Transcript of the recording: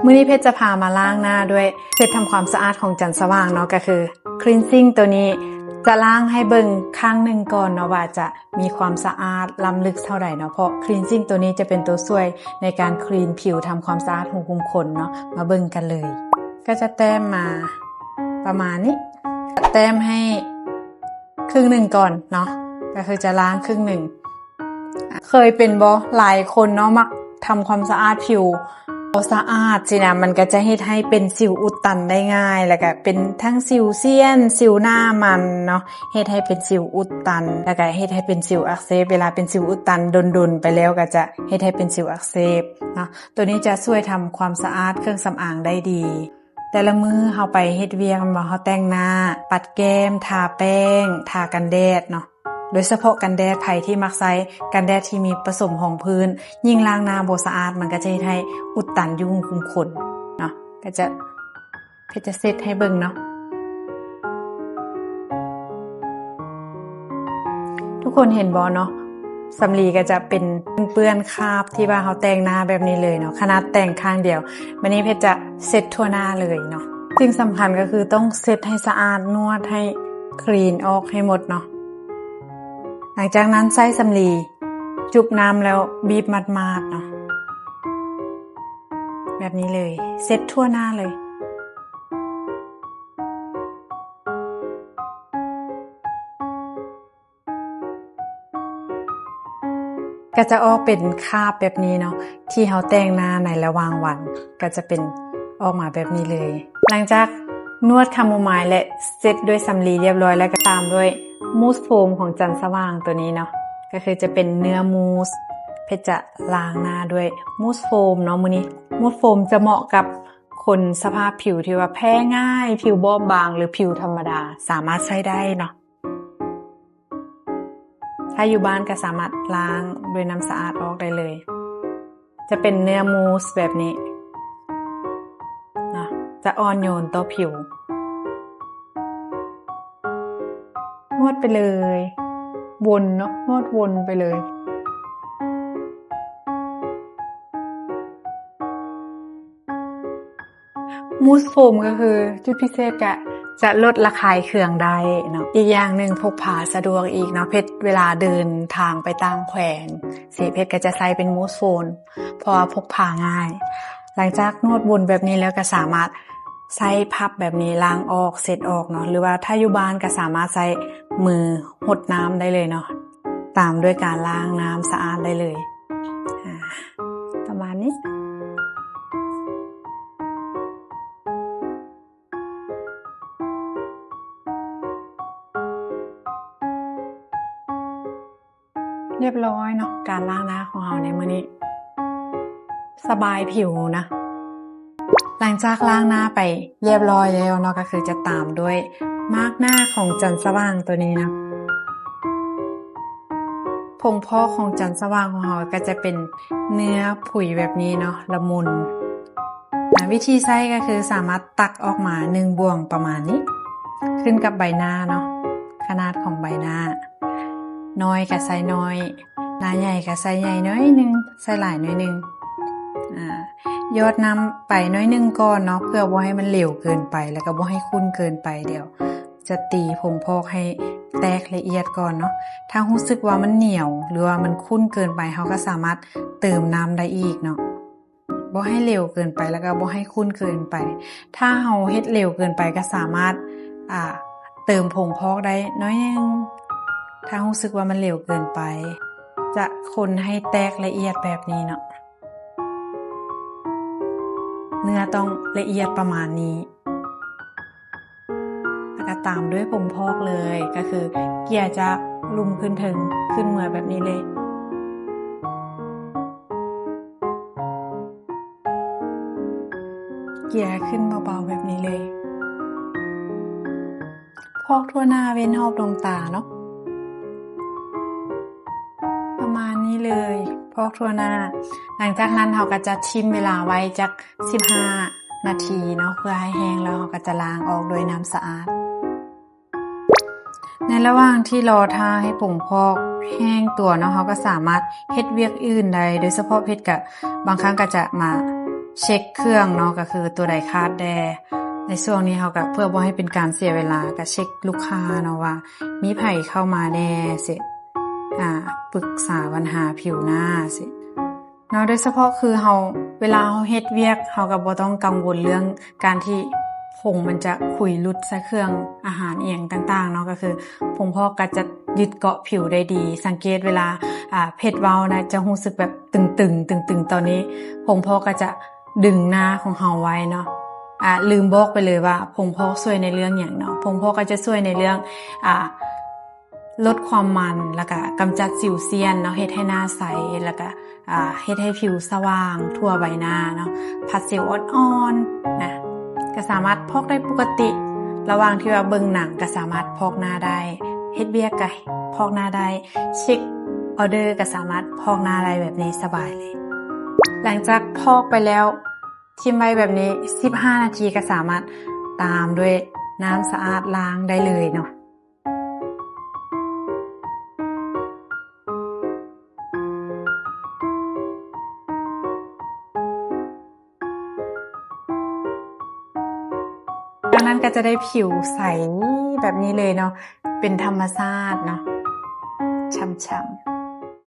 มื้อนี้เพชรจะพามาล้างหน้าด้วยเซตทำความสะอาดของจันทร์สว่างเนาะก็คือ cleansing ตัวนี้จะล้างให้เบิ่งข้างหนึ่งก่อนเนาะว่าจะมีความสะอาดล้ำลึกเท่าไหร่เนาะเพราะ cleansing ตัวนี้จะเป็นตัวช่วยในการคลีนผิวทำความสะอาดหูคุมขนเนาะมาเบิ่งกันเลยก็จะแต้มมาประมาณนี้แต้มให้ครึ่งหนึ่งก่อนเนาะก็คือจะล้างครึ่งหนึ่งเคยเป็นบ่หลายคนเนาะมักทำความสะอาดผิวสะอาดสินะมันก็จะเฮ็ดให้เป็นสิวอุดตันได้ง่ายแล้วก็เป็นทั้งสิวเซียนสิวหน้ามันเนาะเฮ็ดให้เป็นสิวอุดตันแล้วก็เฮ็ดให้เป็นสิวอักเสบเวลาเป็นสิวอุดตันดนๆไปแล้วก็จะเฮ็ดให้เป็นสิวอักเสบเนาะตัวนี้จะช่วยทำความสะอาดเครื่องสำอางได้ดีแต่ละมื้อเฮาไปเฮ็ดเวียกบ่เฮาแต่งหน้าปัดแก้มทาแป้งทากันแดดเนาะโดยเฉพาะกันแดดไผที่มักใช้กันแดดที่มีผสมของพื้นยิ่งล้างหน้าบ่สะอาดมันก็จะเฮ็ดให้อุดตันอยู่คุมขนเนาะก็จะเพชรจะเซตให้เบิ่งเนาะทุกคนเห็นบ่เนาะสำลีก็จะเป็นเปื้อนคราบที่ว่าเฮาแต่งหน้าแบบนี้เลยเนาะขนาดแต่งข้างเดียววันนี้เพชรจะเซตทั่วหน้าเลยเนาะสิ่งสำคัญก็คือต้องเซตให้สะอาดนวดให้คลีนออกให้หมดเนาะหลังจากนั้นใช้สำลีจุบน้ำแล้วบีบมัดๆเนาะแบบนี้เลยเซ็ตทั่วหน้าเลยก็จะออกเป็นคราบแบบนี้เนาะที่เฮาแต่งหน้าในระหว่างวันก็จะเป็นออกมาแบบนี้เลยหลังจากนวดคาโมไมล์และเซ็ตด้วยสำลีเรียบร้อยแล้วก็ตามด้วยมูสโฟมของจันทร์สว่างตัวนี้เนาะก็คือจะเป็นเนื้อมูสเพชรจะล้างหน้าด้วยมูสโฟมเนาะมื้อนี้มูสโฟมจะเหมาะกับคนสภาพผิวที่ว่าแพ้ง่ายผิวบอบบางหรือผิวธรรมดาสามารถใช้ได้เนาะถ้าอยู่บ้านก็สามารถล้างด้วยน้ำสะอาดออกได้เลยจะเป็นเนื้อมูสแบบนี้นะจะอ่อนโยนต่อผิวนวดไปเลยวนเนาะนวดวนไปเลยมูสโฟมก็คือจุดพิเศษจะลดระคายเคืองได้เนาะอีกอย่างหนึ่งพกพาสะดวกอีกเนาะเพชรเวลาเดินทางไปต่างแขวงสีเพชรก็จะใส่เป็นมูสโฟมเพราะว่าพกพาง่ายหลังจากนวดวนแบบนี้แล้วก็สามารถใช้พับแบบนี้ล้างออกเสร็จออกเนาะหรือว่าถ้าอยู่บ้านก็สามารถใช้มือหดน้ำได้เลยเนาะตามด้วยการล้างน้ำสะอาดได้เลยประมาณนี้เรียบร้อยเนาะการล้างหน้าของเราในมื้อนี้สบายผิวนะหลังจากล้างหน้าไปเรียบร้อยแล้วเนาะก็คือจะตามด้วยมาร์กหน้าของจันทร์สว่างตัวนี้นะผงพอกของจันทร์สว่างของเราก็จะเป็นเนื้อผุยแบบนี้เนาะละมุนวิธีใช้ก็คือสามารถตักออกมา1บ่วงประมาณนี้ขึ้นกับใบหน้าเนาะขนาดของใบหน้าน้อยก็ใส่น้อยหน้าใหญ่ก็ใส่ใหญ่น้อยนึงใส่หลายน้อยนึงยอดน้ำไปน้อยนึงก่อนเนาะเพื่อบ่ให้มันเหลวเกินไปแล้วก็บ่ให้ข้นเกินไปเดี๋ยวจะตีผงพอกให้แตกละเอียดก่อนเนาะถ้ารู้สึกว่ามันเหนียวหรือว่ามันข้นเกินไปเฮาก็สามารถเติมน้ำได้อีกเนาะบ่ให้เหลวเกินไปแล้วก็บ่ให้ข้นเกินไปถ้าเฮาเฮ็ดเหลวเกินไปก็สามารถเติมผงพอกได้น้อยนึงถ้ารู้สึกว่ามันเหลวเกินไปจะคนให้แตกละเอียดแบบนี้เนาะเนื้อต้องละเอียดประมาณนี้แล้วก็ตามด้วยผงพอกเลยก็คือเกี่ยจากลุ่มขึ้นถึงขึ้นเหมือแบบนี้เลยเกี่ยขึ้นเบาๆแบบนี้เลยพอกทั่วหน้าเว้นรอบดวงตาเนาะประมาณนี้เลยพอกทั่วหน้าหลังจากนั้นเราก็จะทิ้งเวลาไว้จัก15 นาทีเนาะเพื่อให้แห้งแล้วเราก็จะล้างออกด้วยน้ำสะอาดในระหว่างที่รอท่าให้ผงพอกแห้งตัวเนาะเราก็สามารถเฮ็ดเวียกอื่นได้โดยเฉพาะเพชรกับบางครั้งก็จะมา เช็คเครื่องเนาะก็คือตัวใดขาดแดในช่วงนี้เขาก็เพื่อบ่ให้เป็นการเสียเวลาก็เช็คลูกค้าเนาะว่ามีไผเข้ามาแน่สิปรึกษาปัญหาผิวหน้าสิเนาะโดยเฉพาะคือเวลาเราเฮ็ดเวียกเราก็บ่ต้องกังวลเรื่องการที่ผงมันจะขุยหลุดใส่เครื่องอาหารเอียงต่างๆเนาะก็คือผงพอกก็จะยึดเกาะผิวได้ดีสังเกตเวลาเพชรเว้านะจะรู้สึกแบบตึงๆตอนนี้ผงพอกก็จะดึงหน้าของเราไว้เนาะลืมบอกไปเลยว่าผงพอกช่วยในเรื่องอย่างเนาะผงพอกก็จะช่วยในเรื่องลดความมันแล้วก็กำจัดสิวเซียนเนาะเฮ็ดให้หน้าใสแล้วก็เฮ็ดให้ผิวสว่างทั่วใบหน้าเนาะผัดสิวอ่อนๆนะก็สามารถพอกได้ปกติระหว่างที่ว่าเบิ่งหนังก็สามารถพอกหน้าได้เฮ็ดเวียกก็พอกหน้าได้เช็คออเดอร์ก็สามารถพอกหน้าได้แบบนี้สบายเลยหลังจากพอกไปแล้วทิ้งไว้แบบนี้15นาทีก็สามารถตามด้วยน้ำสะอาดล้างได้เลยเนาะดังนั้นก็จะได้ผิวใสแบบนี้เลยเนาะเป็นธรรมชาติเนาะช่ำๆ